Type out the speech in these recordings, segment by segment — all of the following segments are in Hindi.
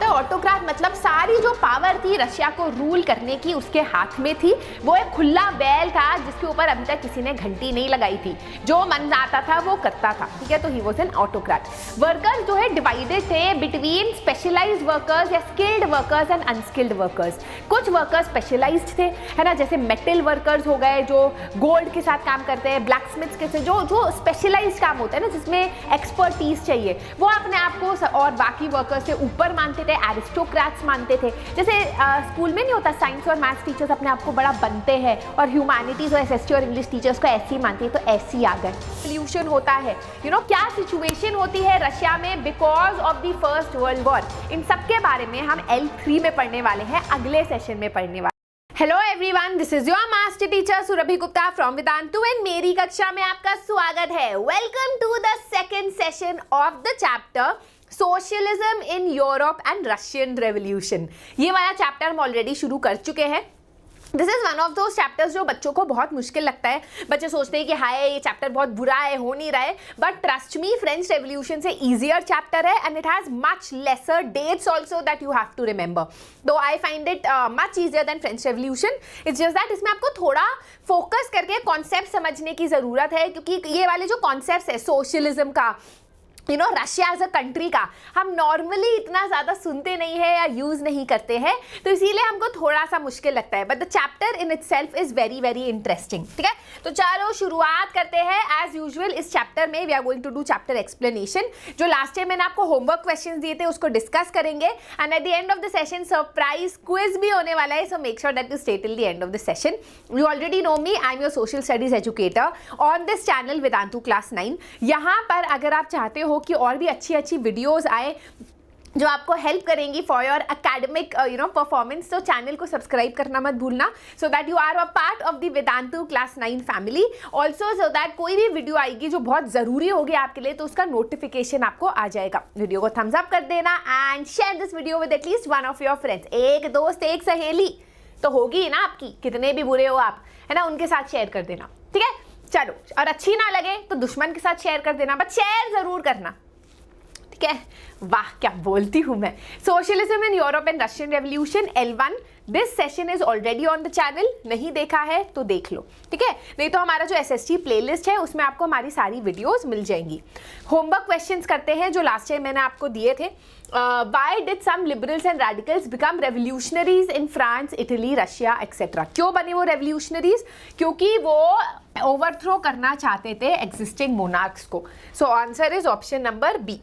है ऑटोक्रेट मतलब सारी जो पावर थी रशिया को रूल करने की उसके हाथ में थी। वो एक खुला बैल था जिसके ऊपर अभी तक किसी ने घंटी नहीं लगाई थी, जो मन आता था वो करता था, ठीक है। तो he was an autocrat. Workers जो है डिवाइडेड थे बिटवीन स्पेशलाइज्ड वर्कर्स या skilled workers and unskilled workers. कुछ वर्कर्स स्पेशलाइज्ड थे, है ना, जैसे मेटल वर्कर्स हो गए जो गोल्ड के साथ काम करते हैं, ब्लैक स्मिथ्स के जो स्पेशलाइज्ड काम होता है ना जिसमें एक्सपर्टीज चाहिए, वो अपने आप को और बाकी वर्कर्स से ऊपर मानते थे, एरिस्टोक्रेट्स मानते थे। जैसे स्कूल में नहीं होता साइंस और मैथ्स टीचर्स अपने आप को बड़ा बनते हैं और ह्यूमैनिटीज और एसएसटी और इंग्लिश टीचर्स को ऐसे ही मानते हैं, तो ऐसे ही आ गए। सोल्यूशन होता है, क्या सिचुएशन होती है रशिया में because of the first world war, इन सब के बारे में हम L3 में पढ़ने वाले हैं, अगले सेशन में पढ़ने वाले। Hello everyone, this is your master teacher Surabhi Gupta from Vedantu and मेरी कक्षा में आपका स्वागत है। Welcome to the second session of the chapter socialism in Europe and Russian revolution. ये वाला चैप्टर हम ऑलरेडी शुरू कर चुके हैं। This is one of those chapters जो बच्चों को बहुत मुश्किल लगता है। बच्चे सोचते हैं कि हाय ये चैप्टर बहुत बुरा है, हो नहीं रहा है, but trust me French revolution से ईजियर चैप्टर है and it has much lesser dates also that you have to remember. Though I find it much easier than French revolution. It's just that इसमें आपको थोड़ा फोकस करके कॉन्सेप्ट समझने की जरूरत है, क्योंकि ये वाले जो कॉन्सेप्ट है सोशलिज्म का, रशिया एज अ कंट्री का, हम नॉर्मली इतना ज़्यादा सुनते नहीं है या यूज़ नहीं करते हैं, तो इसीलिए हमको थोड़ा सा मुश्किल लगता है। But the chapter in itself is very very interesting, ठीक है। तो चलो शुरुआत करते हैं। एज यूजुअल इस चैप्टर में we are going to do chapter explanation. जो लास्ट टाइम मैंने आपको होमवर्क क्वेश्चंस दिए थे उसको डिस्कस करेंगे and at the end of the session surprise quiz भी होने वाला है, so make sure that you stay till the end of the session. You already know me, I am your social studies educator on this channel Vedantu class 9। यहाँ पर अगर आप चाहते हो कि और भी अच्छी अच्छी वीडियोस आए जो आपको हेल्प करेंगी फॉर योर एकेडमिक परफॉर्मेंस, तो चैनल को सब्सक्राइब करना मत भूलना, so that you are a part of the Vedantu class 9 family. Also so that कोई भी वीडियो आएगी जो बहुत ज़रूरी होगी आपके लिए तो उसका नोटिफिकेशन आपको आ जाएगा। वीडियो को थम्स अप कर देना and share this video with at least one of your friends. एक दोस्त एक सहेली तो होगी ना आपकी, कितने भी बुरे हो आप, है ना, उनके साथ शेयर कर देना, ठीक है। चलो, और अच्छी ना लगे तो दुश्मन के साथ शेयर कर देना, बट शेयर जरूर करना, ठीक है। वाह क्या बोलती हूँ मैं। Socialism in Europe and Russian revolution L1, this session is already on the channel. नहीं देखा है तो देख लो, ठीक है, नहीं तो हमारा जो SST प्लेलिस्ट है उसमें आपको हमारी सारी वीडियोस मिल जाएंगी। होमवर्क क्वेश्चंस करते हैं जो लास्ट टाइम मैंने आपको दिए थे। Why did some liberals and radicals become revolutionaries in France, Italy, Russia, etc. क्यों बने वो revolutionaries? क्योंकि वो ओवरथ्रो करना चाहते थे एग्जिस्टिंग मोनार्क्स को। So answer is option number B.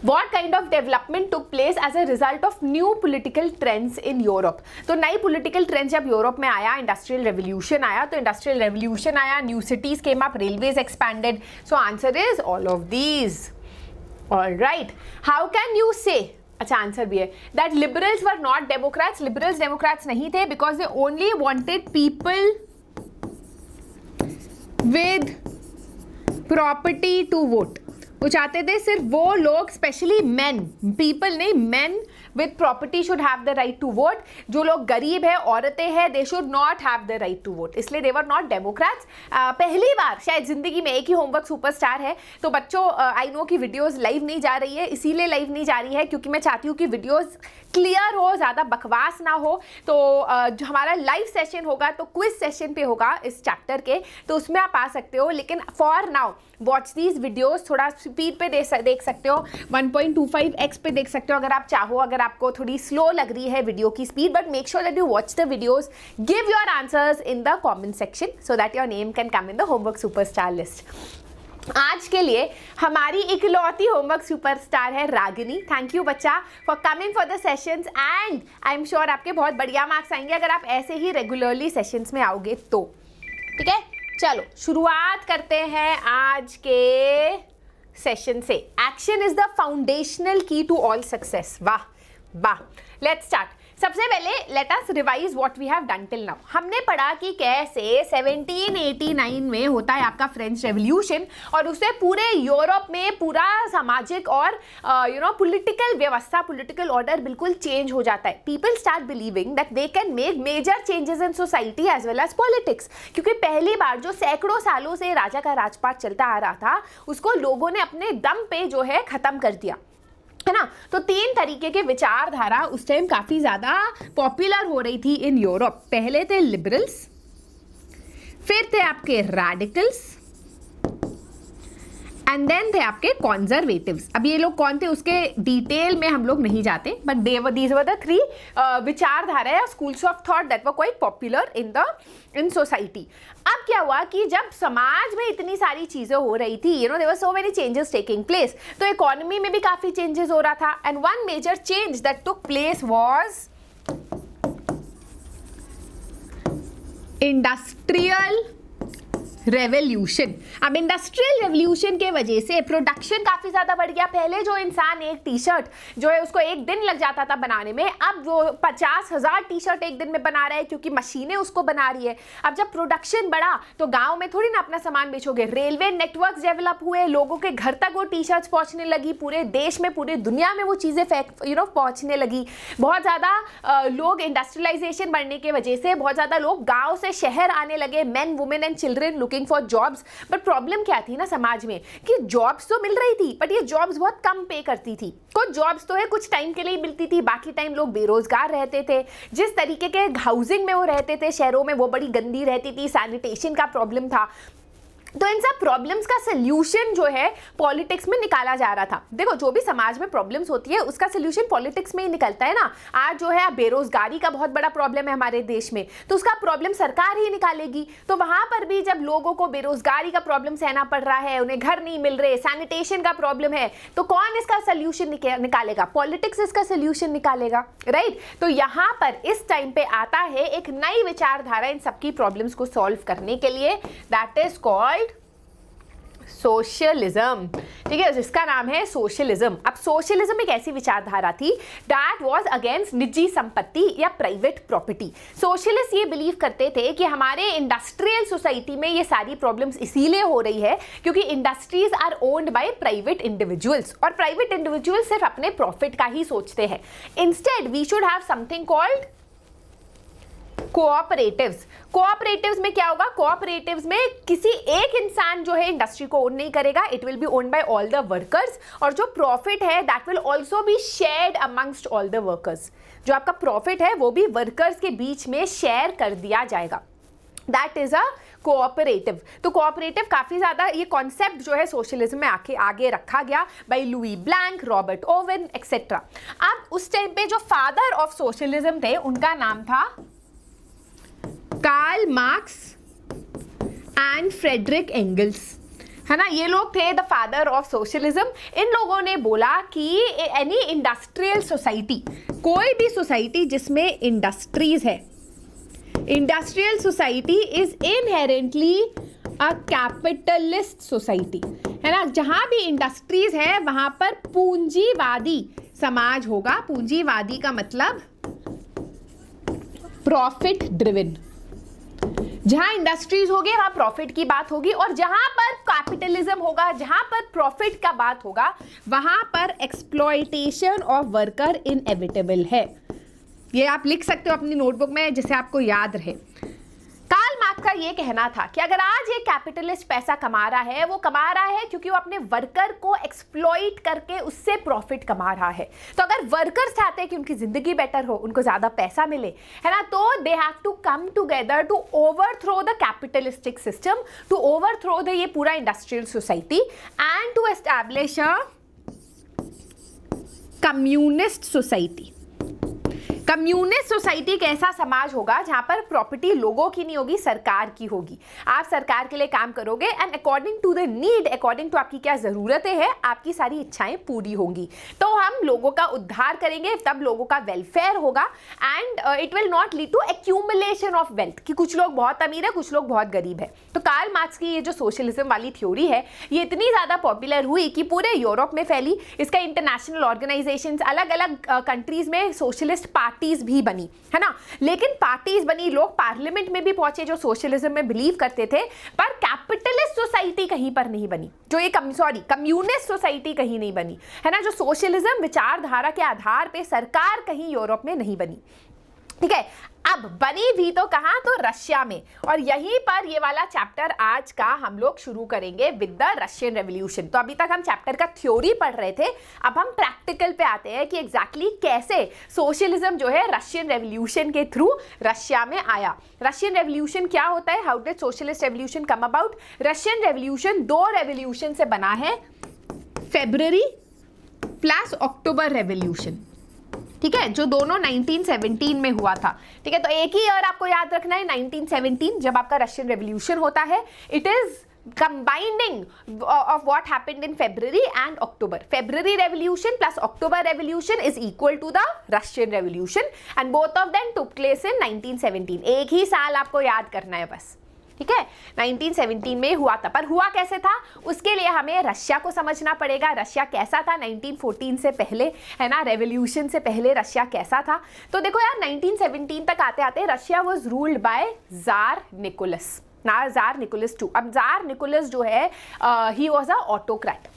What kind of development took place as a result of new political trends in Europe? तो नई political trends जब यूरोप में आया, इंडस्ट्रियल रेवोल्यूशन आया, तो इंडस्ट्रियल रेवोल्यूशन आया, new cities came up, railways expanded. So answer is all of these. All right, how can you say, अच्छा आंसर भी है, that liberals were not democrats. Liberals democrats नहीं थे because they only wanted people with property to vote. वो चाहते थे सिर्फ वो लोग, स्पेशली मेन, पीपल नहीं, men with property should have the right to vote. जो लोग गरीब है, औरतें हैं, they should not have the right to vote, इसलिए दे वर नॉट डेमोक्रेट्स। पहली बार शायद जिंदगी में, एक ही होमवर्क सुपरस्टार है, तो बच्चों आई नो कि वीडियोस लाइव नहीं जा रही है, इसीलिए लाइव नहीं जा रही है क्योंकि मैं चाहती हूँ कि वीडियोस क्लियर हो, ज़्यादा बकवास ना हो। तो जो हमारा लाइव सेशन होगा तो क्विज सेशन पे होगा इस चैप्टर के, तो उसमें आप आ सकते हो, लेकिन for now watch these videos. थोड़ा स्पीड पे देख सकते हो, 1.25x पे देख सकते हो अगर आप चाहो, अगर आपको थोड़ी स्लो लग रही है वीडियो की speed, but make sure that you watch the videos, give your answers in the comment section so that your name can come in the homework superstar list. आज के लिए हमारी इकलौती होमवर्क सुपरस्टार है रागिनी। थैंक यू बच्चा for coming for the sessions and I am sure आपके बहुत बढ़िया मार्क्स आएंगे अगर आप ऐसे ही रेगुलरली सेशंस में आओगे तो, ठीक है। चलो शुरुआत करते हैं आज के सेशन से। Action is the foundational key to all success. वाह वाह, लेट्स स्टार्ट। सबसे पहले let us revise what we have done till now. हमने पढ़ा कि कैसे 1789 में होता है आपका फ्रेंच रेवोल्यूशन और उससे पूरे यूरोप में पूरा सामाजिक और पॉलिटिकल व्यवस्था, पॉलिटिकल ऑर्डर बिल्कुल चेंज हो जाता है। People start believing that they can make major changes in society as well as politics, क्योंकि पहली बार जो सैकड़ों सालों से राजा का राजपाट चलता आ रहा था उसको लोगों ने अपने दम पे जो है खत्म कर दिया। है ना। तो 3 तरीके के विचारधारा उस टाइम काफी ज्यादा पॉपुलर हो रही थी इन यूरोप। पहले थे लिबरल्स, फिर थे आपके रैडिकल्स, एंड देन थे आपके कॉन्जर्वेटिव्स। अब ये लोग कौन थे उसके डिटेल में हम लोग नहीं जाते, बट दीज वर द 3 विचारधारा या schools of thought that were quite popular in society. अब क्या हुआ कि जब समाज में इतनी सारी चीजें हो रही थी, you know there were so many changes taking place, तो इकोनॉमी में भी काफी चेंजेस हो रहा था। And one major change that took place was industrial revolution. अब इंडस्ट्रियल रेवोल्यूशन के वजह से प्रोडक्शन काफी ज्यादा बढ़ गया। पहले जो इंसान एक टी शर्ट जो है उसको एक दिन लग जाता था बनाने में, अब वो 50,000 टी शर्ट एक दिन में बना रहा है क्योंकि मशीनें उसको बना रही है। अब जब प्रोडक्शन बढ़ा तो गांव में थोड़ी ना अपना सामान बेचोगे, रेलवे नेटवर्क डेवलप हुए, लोगों के घर तक वो टी शर्ट्स पहुंचने लगी, पूरे देश में पूरे दुनिया में वो चीजें पहुंचने लगी। बहुत ज्यादा लोग इंडस्ट्रियलाइजेशन बढ़ने की वजह से बहुत ज्यादा लोग गाँव से शहर आने लगे, main women and children looking for jobs. But problem क्या थी ना समाज में कि जॉब्स तो मिल रही थी बट ये जॉब्स बहुत कम पे करती थी। कुछ जॉब्स तो है कुछ टाइम के लिए मिलती थी, बाकी टाइम लोग बेरोजगार रहते थे। जिस तरीके के हाउसिंग में वो रहते थे शहरों में वो बड़ी गंदी रहती थी, सैनिटेशन का प्रॉब्लम था। तो इन सब प्रॉब्लम्स का सोल्यूशन जो है पॉलिटिक्स में निकाला जा रहा था। देखो जो भी समाज में प्रॉब्लम्स होती है उसका सोल्यूशन पॉलिटिक्स में ही निकलता है ना। आज जो है बेरोजगारी का बहुत बड़ा प्रॉब्लम है हमारे देश में, तो उसका प्रॉब्लम सरकार ही निकालेगी। तो वहां पर भी जब लोगों को बेरोजगारी का प्रॉब्लम सहना पड़ रहा है, उन्हें घर नहीं मिल रहे, सैनिटेशन का प्रॉब्लम है, तो कौन इसका सोल्यूशन निकालेगा? पॉलिटिक्स इसका सोल्यूशन निकालेगा, राइट। तो यहाँ पर इस टाइम पे आता है एक नई विचारधारा इन सबकी प्रॉब्लम्स को सॉल्व करने के लिए, दैट इज कॉल्ड सोशलिज्म। ठीक है, जिसका नाम है सोशलिज्म। अब सोशलिज्म एक ऐसी विचारधारा थी दैट वाज अगेंस्ट निजी संपत्ति या प्राइवेट प्रॉपर्टी। सोशलिस्ट ये बिलीव करते थे कि हमारे इंडस्ट्रियल सोसाइटी में ये सारी प्रॉब्लम्स इसीलिए हो रही है क्योंकि industries are owned by private individuals, और प्राइवेट इंडिविजुअल्स सिर्फ अपने प्रॉफिट का ही सोचते हैं। Instead we should have something called cooperatives. Cooperatives में क्या होगा? कोऑपरेटिव्स में किसी एक इंसान जो है इंडस्ट्री को ओन नहीं करेगा, it will be own by all the workers, और जो प्रॉफिट है that will also be shared amongst all the workers. जो आपका प्रॉफिट है वो भी वर्कर्स के बीच में शेयर कर दिया जाएगा, दैट इज अ कोऑपरेटिव। तो कोऑपरेटिव काफी ज्यादा ये कॉन्सेप्ट जो है सोशलिज्म में आगे रखा गया by Louis Blanc, Robert Owen etcetera. अब उस टाइम पे जो फादर ऑफ सोशलिज्म थे उनका नाम था Karl Marx and Friedrich Engels, है ना। ये लोग थे द फादर ऑफ सोशलिज्म। इन लोगों ने बोला कि एनी इंडस्ट्रियल सोसाइटी, कोई भी सोसाइटी जिसमें इंडस्ट्रीज है, industrial society is inherently a capitalist society, है ना। जहां भी इंडस्ट्रीज है वहां पर पूंजीवादी समाज होगा। पूंजीवादी का मतलब प्रॉफिट ड्रिवन। जहां इंडस्ट्रीज होगी वहां प्रॉफिट की बात होगी, और जहां पर कैपिटलिज्म होगा, जहां पर प्रॉफिट का बात होगा, वहां पर एक्सप्लॉयटेशन ऑफ वर्कर इनएविटेबल है। ये आप लिख सकते हो अपनी नोटबुक में जिसे आपको याद रहे। कार्ल मार्क्स का ये कहना था कि अगर आज ये कैपिटलिस्ट पैसा कमा रहा है, वो कमा रहा है क्योंकि वो अपने वर्कर को एक्सप्लॉइट करके उससे प्रॉफिट कमा रहा है। तो अगर वर्कर्स चाहते हैं कि उनकी जिंदगी बेटर हो, उनको ज्यादा पैसा मिले, है ना, तो they have to come together to overthrow the capitalistic system, to overthrow the ये पूरा industrial society and to establish a communist society. Communist society एक ऐसा समाज होगा जहां पर प्रॉपर्टी लोगों की नहीं होगी, सरकार की होगी। आप सरकार के लिए काम करोगे and according to the need, according to आपकी क्या जरूरतें हैं, आपकी सारी इच्छाएं पूरी होंगी। तो हम लोगों का उद्धार करेंगे, तब लोगों का वेलफेयर होगा and it will not lead to accumulation of wealth, कि कुछ लोग बहुत अमीर है कुछ लोग बहुत गरीब है। तो कार्ल मार्क्स की ये जो सोशलिज्म वाली थ्योरी है ये इतनी ज्यादा पॉपुलर हुई कि पूरे यूरोप में फैली। इसका इंटरनेशनल ऑर्गेनाइजेशंस, अलग अलग कंट्रीज में सोशलिस्ट पार्टीज भी बनी, है ना। लेकिन पार्टीज बनी, लोग पार्लियामेंट में भी पहुंचे जो सोशलिज्म में बिलीव करते थे, पर कैपिटलिस्ट सोसाइटी कहीं पर नहीं बनी, जो ये कम्युनिस्ट सोसाइटी कहीं नहीं बनी, है ना। जो सोशलिज्म विचारधारा के आधार पे सरकार कहीं यूरोप में नहीं बनी। ठीक है। अब बनी भी तो कहाँ, तो रशिया में, और यहीं पर ये वाला चैप्टर आज का हम लोग शुरू करेंगे विद द रशियन रेवोल्यूशन। तो अभी तक हम चैप्टर का थ्योरी पढ़ रहे थे, अब हम प्रैक्टिकल पे आते हैं कि एग्जैक्टली कैसे सोशलिज्म जो है रशियन रेवोल्यूशन के थ्रू रशिया में आया। रशियन रेवोल्यूशन क्या होता है, how did socialist revolution come about. Russian revolution दो रेवोल्यूशन से बना है, फेब्रुअरी प्लस अक्टूबर रेवोल्यूशन, ठीक है, जो दोनों 1917 में हुआ था। ठीक है, तो एक ही ईयर आपको याद रखना है 1917 जब आपका रशियन रेवोल्यूशन होता है। It is combining of what happened in February and October. February revolution plus October revolution is equal to the Russian revolution and both of them took place in 1917. एक ही साल आपको याद करना है बस, ठीक है, 1917 में हुआ था। पर हुआ कैसे था, उसके लिए हमें रशिया को समझना पड़ेगा। रशिया कैसा था 1914 से पहले, है ना, रेवोल्यूशन से पहले रशिया कैसा था। तो देखो यार 1917 तक आते आते Russia was ruled by tsar Nicholas, ना जार निकोलस II। अब जार निकोलस जो है he was a autocrat.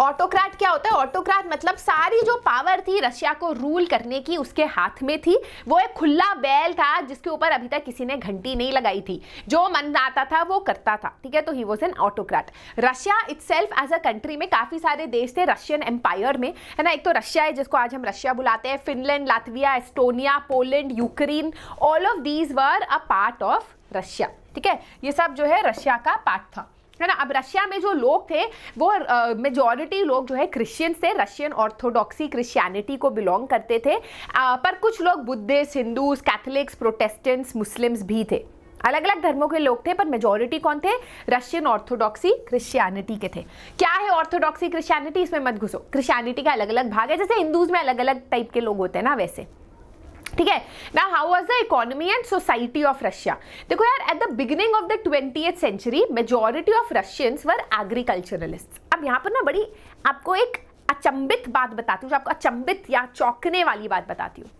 Autocrat क्या होता है, ऑटोक्रेट मतलब सारी जो पावर थी रशिया को रूल करने की उसके हाथ में थी। वो एक खुला बैल था जिसके ऊपर अभी तक किसी ने घंटी नहीं लगाई थी, जो मन आता था वो करता था। ठीक है, तो he was an autocrat. Russia itself as a country में काफी सारे देश थे रशियन एम्पायर में, है ना। एक तो रशिया है जिसको आज हम रशिया बुलाते हैं, Finland, Latvia, Estonia, Poland, Ukraine, all of these were a part of Russia. ठीक है, ये सब जो है रशिया का पार्ट था, है ना। अब रशिया में जो लोग थे वो मेजॉरिटी लोग जो है क्रिश्चियंस थे, रशियन ऑर्थोडॉक्सी क्रिश्चियनिटी को बिलोंग करते थे। पर कुछ लोग Buddhist, Hindus, Catholics, Protestants, Muslims भी थे। अलग अलग धर्मों के लोग थे, पर मेजॉरिटी कौन थे, रशियन ऑर्थोडॉक्सी क्रिश्चियनिटी के थे। क्या है ऑर्थोडॉक्सी क्रिश्चियनिटी, इसमें मत घुसो। क्रिश्चियनिटी का अलग अलग भाग है, जैसे हिंदूज में अलग अलग टाइप के लोग होते हैं ना, वैसे। ठीक है ना। How was the economy and society of Russia. देखो यार, at the beginning of the 20th century majority of Russians were agriculturalist. अब यहाँ पर ना बड़ी आपको एक अचंभित बात बताती हूँ, जो आपको अचंभित या चौंकने वाली बात बताती हूँ।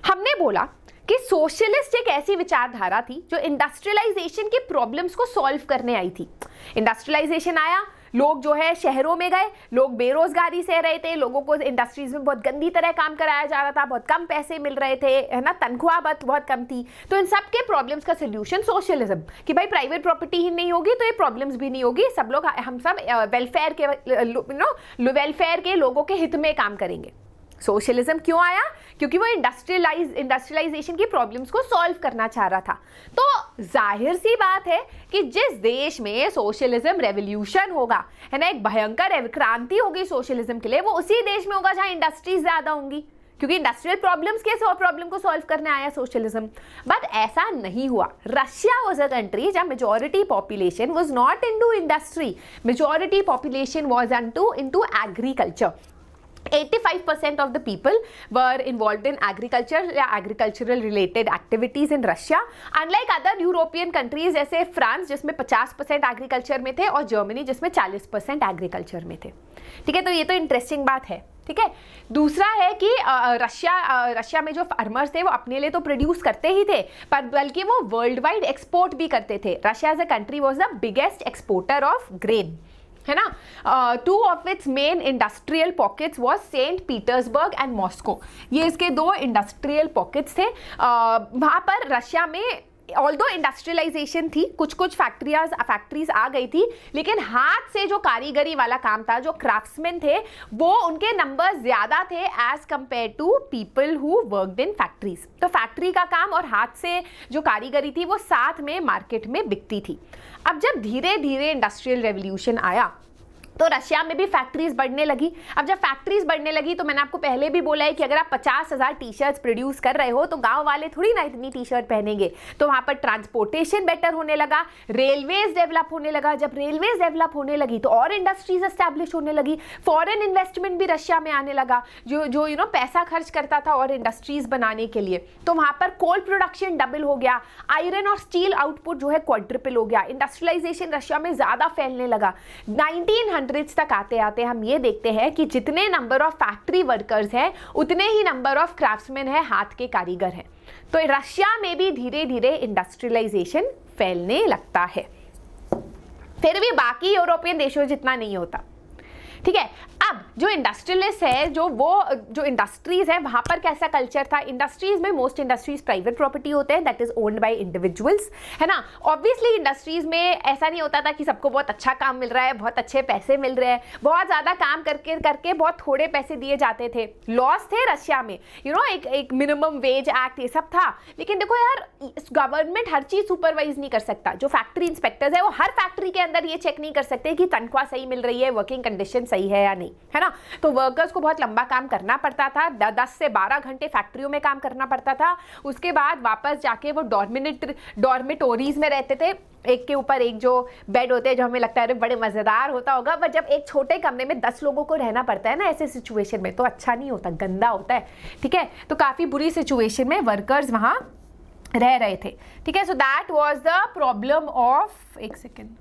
हमने बोला कि सोशलिस्ट एक ऐसी विचारधारा थी जो इंडस्ट्रियलाइजेशन के प्रॉब्लम्स को सॉल्व करने आई थी। इंडस्ट्रियलाइजेशन आया, लोग जो है शहरों में गए, लोग बेरोजगारी से रहे थे, लोगों को इंडस्ट्रीज में बहुत गंदी तरह काम कराया जा रहा था, बहुत कम पैसे मिल रहे थे, है ना, तनख्वाह बहुत कम थी। तो इन सब के प्रॉब्लम्स का सोल्यूशन सोशलिज्म, कि भाई प्राइवेट प्रॉपर्टी ही नहीं होगी तो ये प्रॉब्लम्स भी नहीं होगी, सब लोग हम सब वेलफेयर के लोगों के हित में काम करेंगे। सोशलिज्म क्यों आया, क्योंकि वो इंडस्ट्रियलाइजेशन की प्रॉब्लम्स को सॉल्व करना चाह रहा था। तो जाहिर सी बात है कि जिस देश में सोशलिज्म रेवोल्यूशन होगा, है ना, एक भयंकर क्रांति होगी सोशलिज्म के लिए, वो उसी देश में होगा जहां इंडस्ट्रीज ज्यादा होंगी, क्योंकि इंडस्ट्रियल प्रॉब्लम्स के प्रॉब्लम को सॉल्व करने आया सोशलिज्म। बट ऐसा नहीं हुआ। रशिया वाज अ कंट्री जहां majority population was not into industry, majority population was into agriculture. 85% of the people were involved in agriculture या agricultural related activities in Russia, unlike other European countries जैसे फ्रांस जिसमें 50% एग्रीकल्चर में थे और जर्मनी जिसमें 40% एग्रीकल्चर में थे। ठीक है, तो ये तो इंटरेस्टिंग बात है। ठीक है, दूसरा है कि रशिया में जो फार्मर्स थे वो अपने लिए तो प्रोड्यूस करते ही थे, पर बल्कि वो वर्ल्ड वाइड एक्सपोर्ट भी करते थे। Russia as a country was the biggest exporter of grain, है ना। Two of its main industrial pockets was Saint Petersburg and Moscow. ये इसके दो इंडस्ट्रियल पॉकेट्स थे। वहाँ पर रशिया में ऑल्दो इंडस्ट्रियलाइजेशन थी, कुछ फैक्ट्रीज आ गई थी, लेकिन हाथ से जो कारीगरी वाला काम था, जो क्राफ्ट्समैन थे, वो उनके नंबर ज्यादा थे as compared to people who worked in factories. तो फैक्ट्री का काम और हाथ से जो कारीगरी थी वो साथ में मार्केट में बिकती थी। अब जब धीरे धीरे इंडस्ट्रियल रेवोल्यूशन आया तो रशिया में भी फैक्ट्रीज बढ़ने लगी। अब जब फैक्ट्रीज बढ़ने लगी तो मैंने आपको पहले भी बोला है कि अगर आप 50,000 टी शर्ट्स प्रोड्यूस कर रहे हो तो गांव वाले थोड़ी ना इतनी टी शर्ट पहनेंगे। तो वहां पर ट्रांसपोर्टेशन बेटर होने लगा, रेलवेज डेवलप होने लगा। जब रेलवेज डेवलप होने लगी तो और इंडस्ट्रीज एस्टैब्लिश होने लगी, फॉरेन इन्वेस्टमेंट भी रशिया में आने लगा, जो पैसा खर्च करता था और इंडस्ट्रीज बनाने के लिए। तो वहां पर कोल प्रोडक्शन डबल हो गया, आयरन और स्टील आउटपुट जो है क्वाड्रिपल हो गया। इंडस्ट्रियलाइजेशन रशिया में ज्यादा फैलने लगा। 1900 तक आते आते हम ये देखते हैं कि जितने नंबर ऑफ फैक्ट्री वर्कर्स हैं उतने ही नंबर ऑफ क्राफ्ट्समैन हैं, हाथ के कारीगर हैं। तो रशिया में भी धीरे धीरे इंडस्ट्रियलाइजेशन फैलने लगता है, फिर भी बाकी यूरोपियन देशों जितना नहीं होता। ठीक है, अब जो इंडस्ट्रियलिस्ट है, जो इंडस्ट्रीज है वहाँ पर कैसा कल्चर था। इंडस्ट्रीज में मोस्ट इंडस्ट्रीज प्राइवेट प्रॉपर्टी होते हैं, that is owned by individuals, है ना। ऑब्वियसली इंडस्ट्रीज में ऐसा नहीं होता था कि सबको बहुत अच्छा काम मिल रहा है, बहुत अच्छे पैसे मिल रहे हैं, बहुत ज़्यादा काम करके बहुत थोड़े पैसे दिए जाते थे। लॉस थे रशिया में, एक मिनिमम वेज एक्ट ये सब था। लेकिन देखो यार, गवर्नमेंट हर चीज़ सुपरवाइज नहीं कर सकता। जो फैक्ट्री इंस्पेक्टर्स है वो हर फैक्ट्री के अंदर ये चेक नहीं कर सकते कि तनख्वाह सही मिल रही है, वर्किंग कंडीशन सही है या नहीं, है ना। तो वर्कर्स को बहुत लंबा काम करना पड़ता था, 10 से 12 घंटे फैक्ट्रियों में काम करना पड़ता था। उसके बाद वापस जाके वो डॉर्मिटोरीज में रहते थे, एक के ऊपर एक जो बेड होते हैं, जो हमें लगता है बड़े मज़ेदार होता होगा, पर जब एक छोटे कमरे में 10 लोगों को रहना पड़ता है ना ऐसे सिचुएशन में, तो अच्छा नहीं होता, गंदा होता है, ठीक है। तो काफ़ी बुरी सिचुएशन में वर्कर्स वहाँ रह रहे थे, ठीक है। So that was the problem of, एक सेकेंड,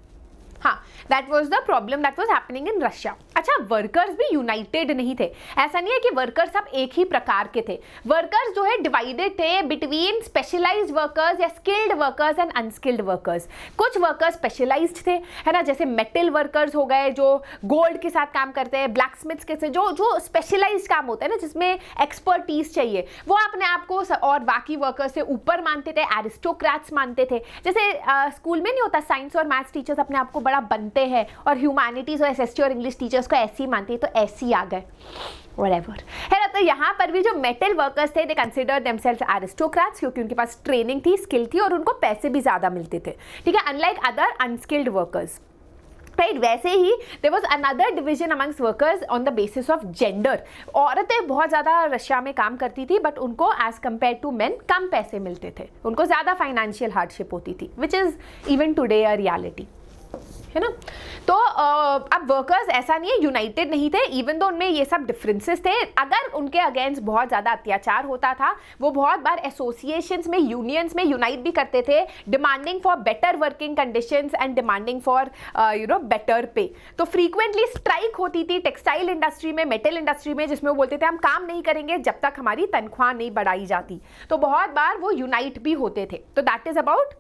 हाँ, that was the problem that was happening in Russia. अच्छा, वर्कर्स भी यूनाइटेड नहीं थे। ऐसा नहीं है कि वर्कर्स सब एक ही प्रकार के थे। वर्कर्स जो है डिवाइडेड थे बिटवीन स्पेशलाइज्ड वर्कर्स या skilled workers and unskilled workers. कुछ वर्कर्स स्पेशलाइज्ड थे, है ना, जैसे मेटल वर्कर्स हो गए जो गोल्ड के साथ काम करते हैं, ब्लैक स्मिथ्स के से जो स्पेशलाइज्ड काम होता है ना, जिसमें एक्सपर्टीज चाहिए, वो अपने आप को और बाकी वर्कर्स से ऊपर मानते थे, एरिस्टोक्रेट्स मानते थे। जैसे स्कूल में नहीं होता, साइंस और मैथ्स टीचर्स अपने आप को बड़ा बनते हैं, और ह्यूमैनिटीज और एसएसटी और इंग्लिश टीचर्स को ऐसे ही मानती है, तो ऐसे ही आ गए, व्हाटएवर, है ना। तो यहाँ पर भी जो मेटल वर्कर्स थे, दे कंसिडर देमसेल्व्स एरिस्टोक्रेट्स, क्योंकि उनके पास ट्रेनिंग थी, स्किल थी, और उनको पैसे भी ज्यादा मिलते थे, ठीक है, unlike other unskilled workers, right. वैसे ही there was another division amongst workers on the basis of gender. औरतें बहुत ज़्यादा रशिया में काम करती थी, बट उनको एज कम्पेयर टू मेन कम पैसे मिलते थे, उनको ज़्यादा फाइनेंशियल हार्डशिप होती थी, which is even today a reality, है ना। तो अब वर्कर्स ऐसा नहीं है यूनाइटेड नहीं थे, इवन दो उनमें ये सब डिफरेंसेस थे। अगर उनके अगेंस्ट बहुत ज़्यादा अत्याचार होता था, वो बहुत बार एसोसिएशंस में, यूनियंस में यूनाइट भी करते थे, demanding for better working conditions and demanding for better पे। तो फ्रीक्वेंटली स्ट्राइक होती थी टेक्सटाइल इंडस्ट्री में, मेटल इंडस्ट्री में, जिसमें वो बोलते थे हम काम नहीं करेंगे जब तक हमारी तनख्वाह नहीं बढ़ाई जाती। तो बहुत बार वो यूनाइट भी होते थे। तो दैट इज अबाउट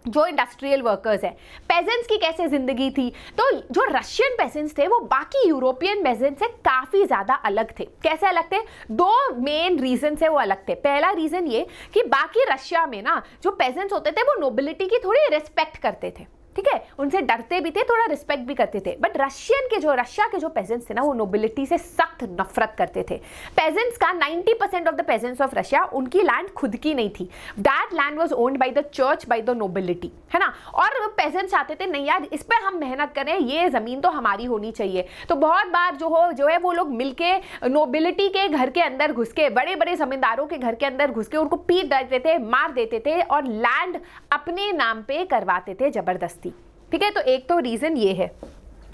जो इंडस्ट्रियल वर्कर्स है। पेजेंट्स की कैसे जिंदगी थी, तो जो रशियन पेजेंट्स थे वो बाकी यूरोपियन पेजेंट्स से काफी ज्यादा अलग थे। कैसे अलग थे? दो मेन रीजन से वो अलग थे। पहला रीजन ये कि बाकी रशिया में ना जो पेजेंट्स होते थे वो नोबिलिटी की थोड़ी रिस्पेक्ट करते थे, ठीक है, उनसे डरते भी थे, थोड़ा रिस्पेक्ट भी करते थे। बट रशिया के जो पेजेंट्स थे ना, वो नोबिलिटी से सख्त नफरत करते थे। पेजेंट्स का 90% of the pageants of Russia, उनकी लैंड खुद की नहीं थी। That land was owned by the church, by the nobility, है ना। और पेजेंट्स चाहते थे नहीं यार, इस पर हम मेहनत करें, ये जमीन तो हमारी होनी चाहिए। तो बहुत बार जो है वो लोग मिलके नोबिलिटी के घर के अंदर घुस के, बड़े बड़े जमींदारों के घर के अंदर घुस के उनको पीट देते थे, मार देते थे, और लैंड अपने नाम पे करवाते थे जबरदस्ती, ठीक है। तो एक तो रीजन ये है।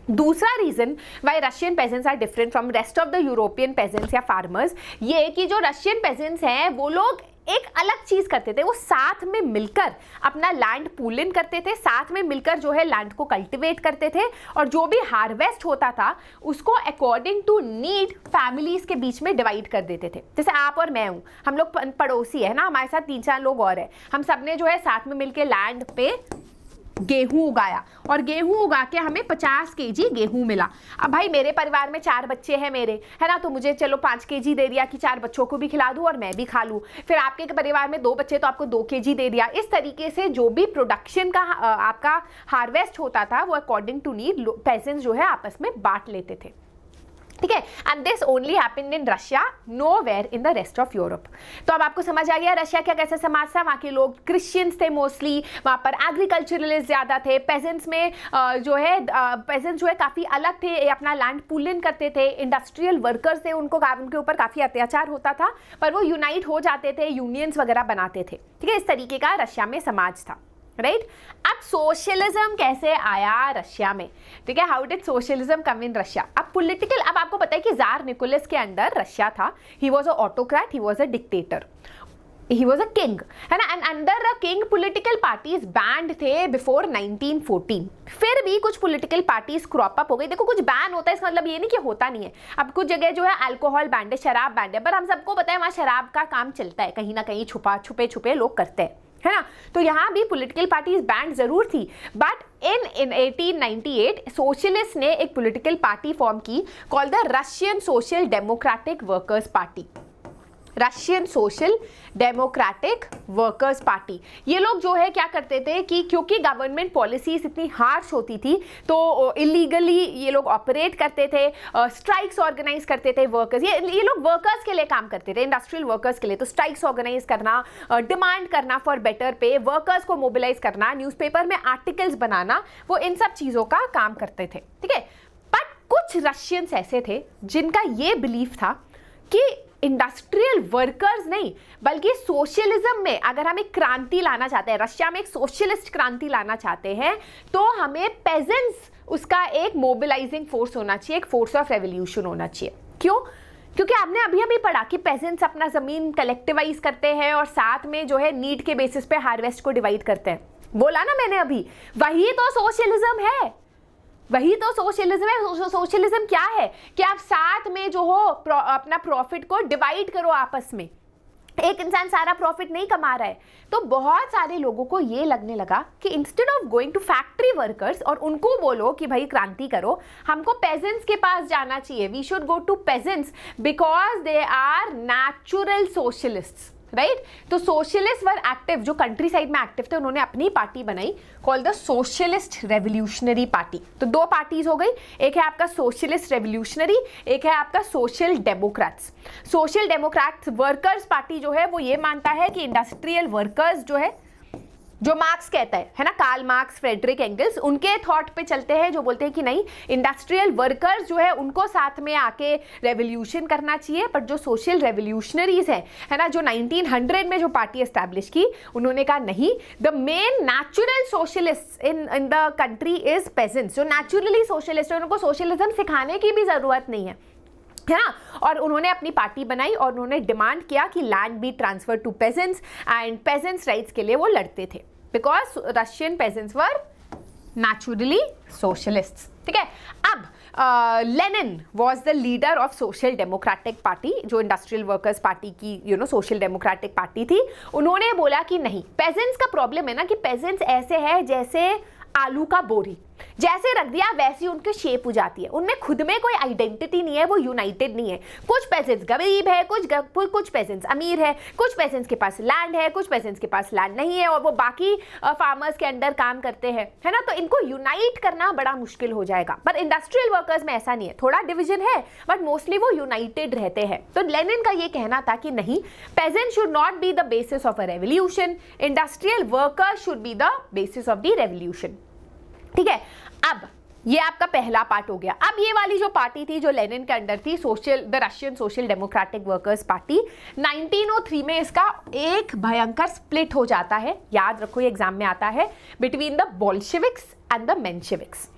दूसरा reason why Russian peasants are different from rest of the European peasants या फार्मर्स, ये कि जो रशियन पेजेंट्स हैं वो लोग एक अलग चीज करते थे। वो साथ में मिलकर अपना लैंड पूल इन करते थे, साथ में मिलकर जो है लैंड को कल्टिवेट करते थे, और जो भी हार्वेस्ट होता था उसको अकॉर्डिंग टू नीड फैमिलीज के बीच में डिवाइड कर देते थे। जैसे आप और मैं हूँ, हम लोग पड़ोसी है ना, हमारे साथ 3-4 लोग और है, हम सबने जो है साथ में मिलकर लैंड पे गेहूं उगाया, और गेहूं उगा के हमें 50 केजी गेहूं मिला। अब भाई मेरे परिवार में 4 बच्चे हैं मेरे, है ना, तो मुझे चलो 5 केजी दे दिया कि 4 बच्चों को भी खिला दूं और मैं भी खा लूं। फिर आपके परिवार में 2 बच्चे, तो आपको 2 केजी दे दिया। इस तरीके से जो भी प्रोडक्शन का आपका हार्वेस्ट होता था वो अकॉर्डिंग टू नीड पेजेंट्स जो है आपस में बांट लेते थे, ठीक है। And this only happened in Russia, nowhere in the rest of Europe. तो अब आपको समझ आ गया रशिया क्या कैसा समाज था। वहाँ के लोग क्रिश्चियंस थे मोस्टली, वहाँ पर एग्रीकल्चरलिस्ट ज़्यादा थे। पेजेंट्स में पेजेंट्स जो है काफ़ी अलग थे, अपना लैंड पूल इन करते थे। इंडस्ट्रियल वर्कर्स थे, उनके ऊपर काफ़ी अत्याचार होता था, पर वो यूनाइट हो जाते थे, यूनियंस वगैरह बनाते थे, ठीक है। इस तरीके का रशिया में समाज था, राइट। अब सोशलिज्म कैसे आया रशिया में, ठीक है, how did socialism come in Russia. अब पॉलिटिकल, अब आपको पता है कि जार निकोलस के अंडर रशिया था, ही was a autocrat, he was a dictator, he was a king, है ना। And under the king political parties band थे बिफोर 1914। फिर भी कुछ पॉलिटिकल पार्टीज क्रॉप अप हो गई। देखो, कुछ बैन होता है इसका मतलब ये नहीं कि होता नहीं है। अब कुछ जगह जो है अल्कोहल बैंड है, शराब बैंड है, पर हम सबको पता है वहाँ शराब का काम चलता है, कहीं ना कहीं छुपे छुपे लोग करते हैं, है ना। तो यहाँ भी पॉलिटिकल पार्टीज बैंड जरूर थी, बट इन 1898 सोशलिस्ट ने एक पॉलिटिकल पार्टी फॉर्म की called the Russian social democratic workers party. Russian social democratic workers party. ये लोग जो है क्या करते थे कि क्योंकि गवर्नमेंट पॉलिसीज इतनी हार्श होती थी तो इलीगली ये लोग ऑपरेट करते थे, स्ट्राइक्स ऑर्गेनाइज करते थे वर्कर्स। ये लोग वर्कर्स के लिए काम करते थे, इंडस्ट्रियल वर्कर्स के लिए। तो स्ट्राइक्स ऑर्गेनाइज करना, डिमांड करना फॉर बेटर पे, वर्कर्स को मोबिलाइज करना, न्यूज़पेपर में आर्टिकल्स बनाना, वो इन सब चीज़ों का काम करते थे, ठीक है। बट कुछ रशियंस ऐसे थे जिनका ये बिलीफ था कि इंडस्ट्रियल वर्कर्स नहीं बल्कि सोशलिज्म में अगर हम एक क्रांति लाना चाहते हैं, रशिया में एक सोशलिस्ट क्रांति लाना चाहते हैं, तो हमें पेजेंट्स उसका एक मोबिलाइजिंग फोर्स होना चाहिए, एक फोर्स ऑफ रेवोल्यूशन होना चाहिए। क्यों? क्योंकि आपने अभी अभी पढ़ा कि पेजेंट्स अपना जमीन कलेक्टिवाइज करते हैं और साथ में जो है नीड के बेसिस पे हार्वेस्ट को डिवाइड करते हैं। बोला ना मैंने अभी, वही तो सोशलिज्म है, वही तो सोशलिज्म है। सोशलिज्म क्या है कि आप साथ में जो हो अपना प्रॉफिट को डिवाइड करो आपस में। एक इंसान सारा प्रॉफिट नहीं कमा रहा है। तो बहुत सारे लोगों को ये लगने लगा कि instead of going to factory workers और उनको बोलो कि भाई क्रांति करो, हमको पेजेंट्स के पास जाना चाहिए। We should go to peasants because they are natural socialists, right. तो सोशलिस्ट वर एक्टिव, जो कंट्री साइड में एक्टिव थे, उन्होंने अपनी पार्टी बनाई called the socialist revolutionary party. तो दो पार्टीज हो गई, एक है आपका सोशलिस्ट रेवोल्यूशनरी, एक है आपका social Democrats. Social Democrats workers party जो है वो ये मानता है कि इंडस्ट्रियल वर्कर्स जो है, जो मार्क्स कहता है ना, कार्ल मार्क्स, फ्रेडरिक एंगल्स, उनके थॉट पे चलते हैं, जो बोलते हैं कि नहीं, इंडस्ट्रियल वर्कर्स जो है उनको साथ में आके रेवोल्यूशन करना चाहिए। पर जो सोशल रेवोल्यूशनरीज हैं, है ना, जो 1900 में जो पार्टी एस्टैब्लिश की, उन्होंने कहा नहीं, the main natural socialist in the country is pageants. जो नेचुरली सोशलिस्ट है उनको सोशलिज्म सिखाने की भी जरूरत नहीं है ना। और उन्होंने अपनी पार्टी बनाई और उन्होंने डिमांड किया कि land be transfer to peasants and peasants rights के लिए वो लड़ते थे, because Russian peasants were naturally socialists, ठीक है। अब Lenin was the leader of social democratic party, जो इंडस्ट्रियल वर्कर्स पार्टी की सोशल डेमोक्रेटिक पार्टी थी। उन्होंने बोला कि नहीं, पेजेंट्स का प्रॉब्लम है ना कि पेजेंट्स ऐसे है जैसे आलू का बोरी, जैसे रख दिया वैसी उनकी शेप हो जाती है, उनमें खुद में कोई आइडेंटिटी नहीं है, वो यूनाइटेड नहीं है। कुछ पेजेंट्स गरीब है, कुछ पेजेंट्स अमीर है, कुछ पेजेंट्स के पास लैंड है, कुछ पेजेंट्स के पास लैंड नहीं है और वो बाकी फार्मर्स के अंडर काम करते हैं, है ना। तो इनको यूनाइट करना बड़ा मुश्किल हो जाएगा। पर इंडस्ट्रियल वर्कर्स में ऐसा नहीं है, थोड़ा डिविजन है बट मोस्टली वो यूनाइटेड रहते हैं। तो लेनिन का ये कहना था कि नहीं, peasant should not be the basis of a revolution, industrial workers should be the basis of the revolution, ठीक है। अब ये आपका पहला पार्ट हो गया। अब ये वाली जो पार्टी थी जो लेनिन के अंडर थी, the Russian social democratic workers party, 1903 में इसका एक भयंकर स्प्लिट हो जाता है। याद रखो, ये एग्जाम में आता है, between the Bolsheviks and the Mensheviks.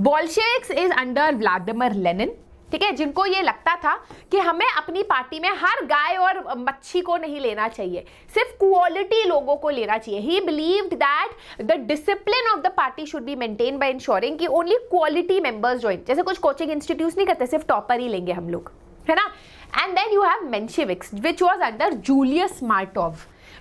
Bolsheviks is under Vladimir Lenin, ठीक है, जिनको ये लगता था कि हमें अपनी पार्टी में हर गाय और मच्छी को नहीं लेना चाहिए, सिर्फ क्वालिटी लोगों को लेना चाहिए। ही believed that the discipline of the party should be maintain by ensuring कि ओनली क्वालिटी मेंबर्स ज्वाइन। जैसे कुछ कोचिंग इंस्टीट्यूट नहीं करते, सिर्फ टॉपर ही लेंगे हम लोग, है ना। And then you have Mensheviks which was under Julius Martov.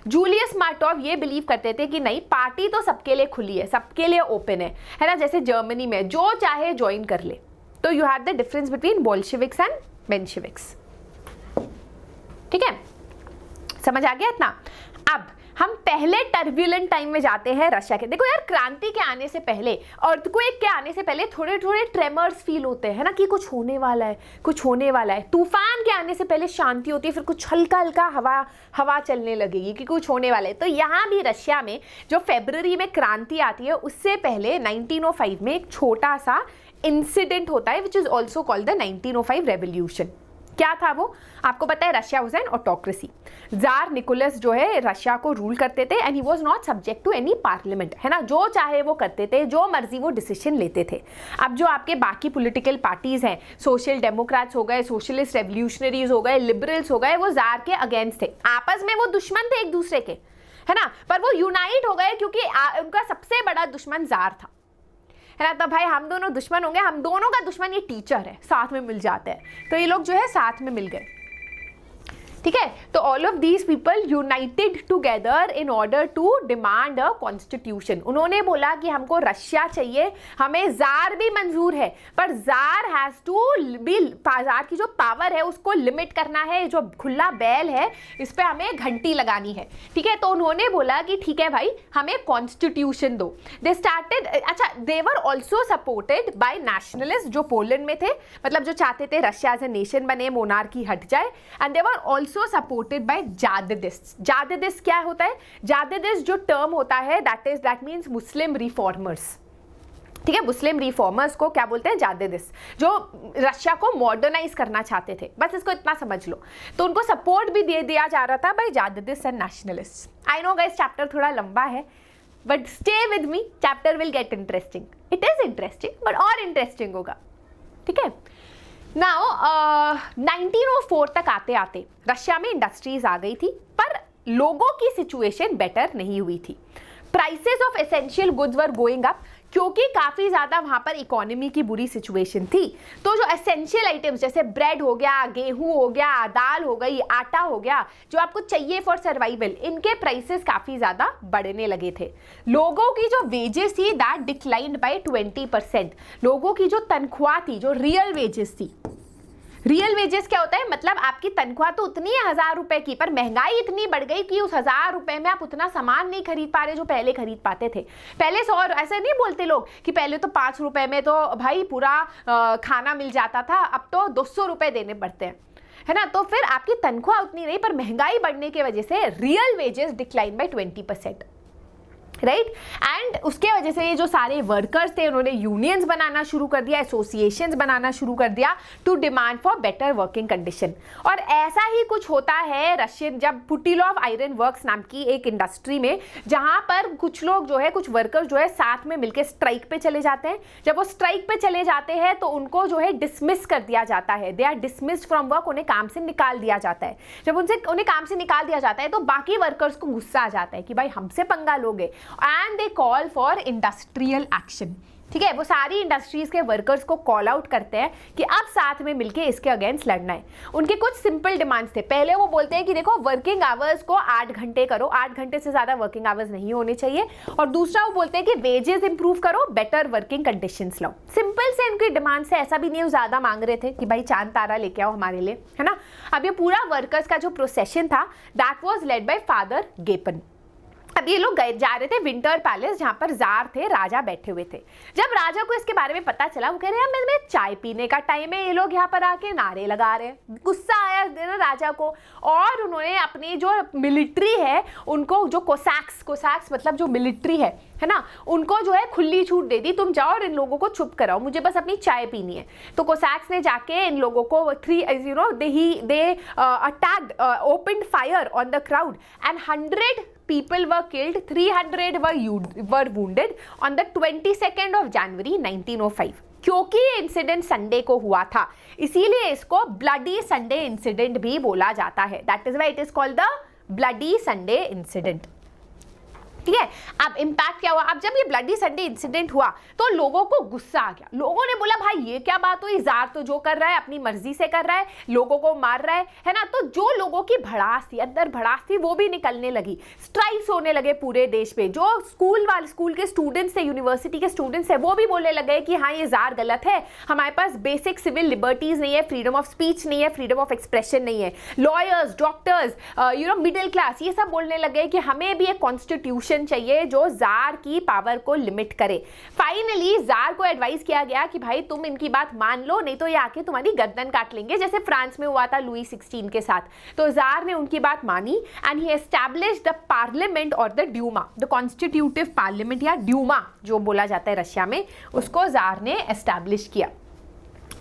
Julius Martov ये बिलीव करते थे कि नहीं, पार्टी तो सबके लिए खुली है, सबके लिए ओपन है ना, जैसे जर्मनी में जो चाहे ज्वाइन कर ले। तो you have the difference between Bolsheviks and Mensheviks, ठीक है, समझ आ गया इतना। अब हम पहले टर्ब्यूलेंट टाइम में जाते हैं रशिया के। देखो यार, क्रांति के आने से पहले, अर्थक्वेक के आने से पहले थोड़े थोड़े ट्रेमर्स फील होते हैं ना, कि कुछ होने वाला है, कुछ होने वाला है। तूफान के आने से पहले शांति होती है, फिर कुछ हल्का हल्का हवा चलने लगेगी कि कुछ होने वाला है। तो यहाँ भी रशिया में जो फरवरी में क्रांति आती है, उससे पहले 1905 में एक छोटा सा इंसिडेंट होता है which is also called the 1905 revolution. क्या था वो? आपको पता है, Russia was an autocracy. Tsar Nicholas जो है रशिया को रूल करते थे and he was not subject to any parliament, है ना, जो चाहे वो करते थे, जो मर्जी वो डिसीजन लेते थे। अब जो आपके बाकी पॉलिटिकल पार्टीज हैं, सोशल डेमोक्रेट्स हो गए, सोशलिस्ट रेवोल्यूशनरीज हो गए, लिबरल्स हो गए, वो जार के अगेंस्ट थे। आपस में वो दुश्मन थे एक दूसरे के, है ना, पर वो यूनाइट हो गए क्योंकि उनका सबसे बड़ा दुश्मन जार था, है ना। तो भाई हम दोनों दुश्मन होंगे, हम दोनों का दुश्मन ये टीचर है, साथ में मिल जाते हैं। तो ये लोग जो है साथ में मिल गए, ठीक है। तो all of these people united together in order to demand a constitution. उन्होंने बोला कि हमको रशिया चाहिए, हमें जार भी मंजूर है, पर tsar has to be, tsar की जो पावर है उसको लिमिट करना है, जो खुला बैल है इस पे हमें घंटी लगानी है। ठीक है, तो उन्होंने बोला कि ठीक है भाई हमें कॉन्स्टिट्यूशन दो। दे स्टार्टेड, अच्छा they were also supported by nationalist जो पोलैंड में थे, मतलब जो चाहते थे रशिया एज ए नेशन बने, मोनार्की हट जाए, and they were also supported by Jadidist. Jadidist क्या होता है? जादिदिस्ट जो टर्म होता है दैट मीन्स मुस्लिम रिफॉर्मर्स। ठीक है, मुस्लिम रिफॉर्मर्स को क्या बोलते हैं? जादिदिस्ट, जो रशिया को मॉडर्नाइज करना चाहते थे, बस इसको इतना समझ लो। तो उनको सपोर्ट भी दे दिया जा रहा था by jadidist and nationalist. I know guys chapter थोड़ा लंबा है, but stay with me, chapter will get interesting. It is interesting but और इंटरेस्टिंग होगा। ठीक है, नाउ 1904 तक आते आते रशिया में इंडस्ट्रीज आ गई थी, पर लोगों की सिचुएशन बेटर नहीं हुई थी। Prices of essential goods were going up, क्योंकि काफ़ी ज़्यादा वहाँ पर इकोनॉमी की बुरी सिचुएशन थी। तो जो एसेंशियल आइटम्स जैसे ब्रेड हो गया, गेहूं हो गया, दाल हो गई, आटा हो गया, जो आपको चाहिए फॉर सर्वाइवल, इनके प्राइसेस काफ़ी ज़्यादा बढ़ने लगे थे। लोगों की जो वेजेस थी दैट डिक्लाइंड बाय 20%। लोगों की जो तनख्वाह थी, जो रियल वेजेस थी, रियल वेजेस क्या होता है? मतलब आपकी तनख्वाह तो उतनी है 1000 रुपए की, पर महंगाई इतनी बढ़ गई कि उस 1000 रुपए में आप उतना सामान नहीं खरीद पा रहे जो पहले खरीद पाते थे। पहले 100, ऐसे नहीं बोलते लोग कि पहले तो 5 रुपए में तो भाई पूरा खाना मिल जाता था, अब तो 200 रुपए देने पड़ते हैं, है ना। तो फिर आपकी तनख्वाह उतनी नहीं, पर महंगाई बढ़ने की वजह से real wages decline by 20%, right. And उसके वजह से ये जो सारे वर्कर्स थे उन्होंने यूनियंस बनाना शुरू कर दिया, एसोसिएशंस बनाना शुरू कर दिया to demand for better working condition. और ऐसा ही कुछ होता है रशियन, जब पुटिलोव आयरन वर्क्स नाम की एक इंडस्ट्री में, जहां पर कुछ लोग जो है, कुछ वर्कर्स जो है साथ में मिलकर स्ट्राइक पे चले जाते हैं। जब वो स्ट्राइक पे चले जाते हैं तो उनको जो है डिसमिस कर दिया जाता है, they are dismissed from work, उन्हें काम से निकाल दिया जाता है। जब उन्हें काम से निकाल दिया जाता है तो बाकी वर्कर्स को गुस्सा आ जाता है कि भाई हमसे पंगा लोगे, and they call for industrial action. ठीक है, वो सारी इंडस्ट्रीज के वर्कर्स को कॉल आउट करते हैं कि अब साथ में मिलके इसके अगेंस्ट लड़ना है। उनके कुछ सिंपल डिमांड्स थे। पहले वो बोलते हैं कि देखो वर्किंग आवर्स को 8 घंटे करो, 8 घंटे से ज़्यादा वर्किंग आवर्स नहीं होने चाहिए। और दूसरा वो बोलते हैं कि वेजेस इंप्रूव करो, बेटर वर्किंग कंडीशंस लाओ। सिंपल से इनकी डिमांड्स है, ऐसा भी नहीं वो ज़्यादा मांग रहे थे कि भाई चांद तारा लेके आओ हमारे लिए, है ना। अब ये पूरा वर्कर्स का जो प्रोसेशन था that was led by father Gapon. अब ये लोग जा रहे थे विंटर पैलेस, जहाँ पर जार थे, राजा बैठे हुए थे। जब राजा को इसके बारे में पता चला, वो कह रहे हैं मैं चाय पीने का टाइम है, ये लोग यहाँ पर आके नारे लगा रहे हैं। गुस्सा आया राजा को, और उन्होंने अपनी जो मिलिट्री है उनको, जो कोसैक्स मतलब जो मिलिट्री है ना, उनको जो है खुली छूट दे दी, तुम जाओ और इन लोगों को चुप कराओ, मुझे बस अपनी चाय पीनी है। तो कोसैक्स ने जाके इन लोगों को they attacked, opened fire on the crowd and 100 people were killed, 300 were wounded on the 22nd of January 1905। क्योंकि ये इंसिडेंट संडे को हुआ था, इसीलिए इसको ब्लडी संडे इंसिडेंट भी बोला जाता है। That is why it is called the bloody Sunday incident. ठीक है, अब इम्पैक्ट क्या हुआ? अब जब ये ब्लडी संडे इंसिडेंट हुआ तो लोगों को गुस्सा आ गया। लोगों ने बोला भाई ये क्या बात हुई, जार तो जो कर रहा है अपनी मर्जी से कर रहा है, लोगों को मार रहा है ना। तो जो लोगों की भड़ास थी, अंदर भड़ास थी, वो भी निकलने लगी। स्ट्राइक्स होने लगे पूरे देश पे। जो स्कूल के स्टूडेंट्स थे, यूनिवर्सिटी के स्टूडेंट्स है, वो भी बोलने लगे कि हाँ ये जार गलत है, हमारे पास बेसिक सिविल लिबर्टीज नहीं है, फ्रीडम ऑफ स्पीच नहीं है, फ्रीडम ऑफ एक्सप्रेशन नहीं है। लॉयर्स, डॉक्टर्स, मिडिल क्लास, ये सब बोलने लगे कि हमें भी एक कॉन्स्टिट्यूशन चाहिए जो जार की पावर को लिमिट करे। फाइनली जार को एडवाइस किया गया कि भाई तुम इनकी बात मान लो, नहीं तो ये आके तुम्हारी गर्दन काट लेंगे, जैसे फ्रांस में हुआ था लुई 16 के साथ। तो जार ने उनकी बात मानी and he established the parliament और the Duma, the constitutive parliament या ड्यूमा जो बोला जाता है रशिया में, उसको जार ने एस्टैब्लिश किया।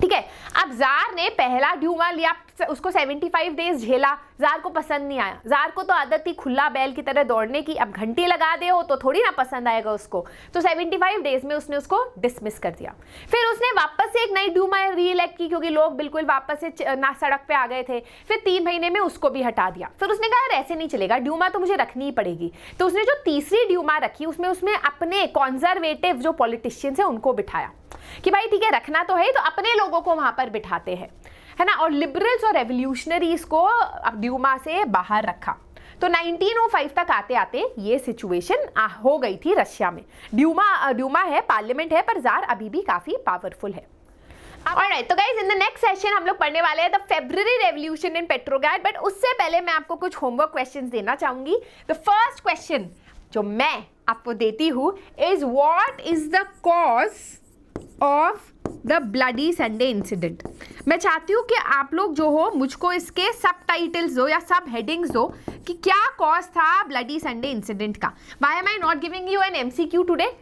ठीक है, अब जार ने पहला ड्यूमा लिया, उसको 75 डेज झेला, जार को पसंद नहीं आया। जार को तो आदत थी खुला बैल की तरह दौड़ने की, अब घंटी लगा दे हो तो थोड़ी ना पसंद आएगा उसको। तो 75 डेज में उसने उसको डिसमिस कर दिया। फिर उसने वापस से एक नई ड्यूमा रीइलेक्ट की, क्योंकि लोग बिल्कुल वापस से ना सड़क पे आ गए थे। फिर 3 महीने में उसको भी हटा दिया। फिर उसने कहा यार ऐसे नहीं चलेगा, ड्यूमा तो मुझे रखनी ही पड़ेगी। तो उसने जो तीसरी ड्यूमा रखी उसमें अपने कॉन्जर्वेटिव जो पॉलिटिशियंस है उनको बिठाया कि भाई ठीक है रखना तो है, तो अपने लोगों को वहां पर बिठाते हैं। है ना, और लिबरल्स और रेवोल्यूशनरीज को ड्यूमा से बाहर रखा। तो 1905 तक आते आते ये सिचुएशन हो गई थी रशिया में। ड्यूमा है, पार्लियामेंट है, पर जार अभी भी काफी पावरफुल है। ऑलराइट, तो guys in the next session हम लोग पढ़ने वाले हैं the February revolution in Petrograd. But उससे पहले मैं आपको कुछ होमवर्क क्वेश्चंस देना चाहूंगी। द फर्स्ट क्वेश्चन जो मैं आपको देती हूँ is what is the cause of the bloody Sunday incident. मैं चाहती हूँ कि आप लोग जो हो मुझको इसके सब टाइटल्स दो या सब हेडिंग्स दो कि क्या कॉज था ब्लडी संडे इंसिडेंट का। Why am I not giving you an MCQ today.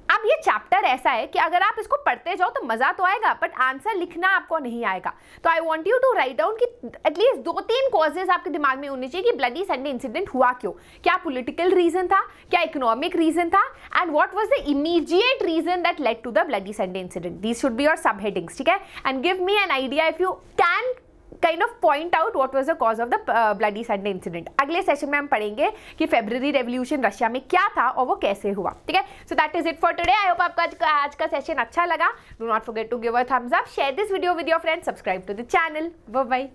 अब ये चैप्टर ऐसा है कि अगर आप इसको पढ़ते जाओ तो मजा तो आएगा, बट आंसर लिखना आपको नहीं आएगा। तो I want you to write down कि एटलीस्ट 2-3 कॉजेज आपके दिमाग में होने चाहिए कि ब्लडी संडे इंसिडेंट हुआ क्यों। क्या पॉलिटिकल रीजन था, क्या इकोनॉमिक रीजन था, and what was the immediate reason that led to the bloody Sunday incident. These should be your sub headings, ठीक है। And give me an idea if you can kind of point out what was the cause of the bloody Sunday incident। अगले सेशन में हम पढ़ेंगे कि फेब्रुअरी रेवोल्यूशन रशिया में क्या था और वो कैसे हुआ, ठीक है। So that is it for today. I hope आपका आज का सेशन अच्छा लगा। Do not forget to give a thumbs up, share this video with your friends, subscribe to the channel. Bye bye.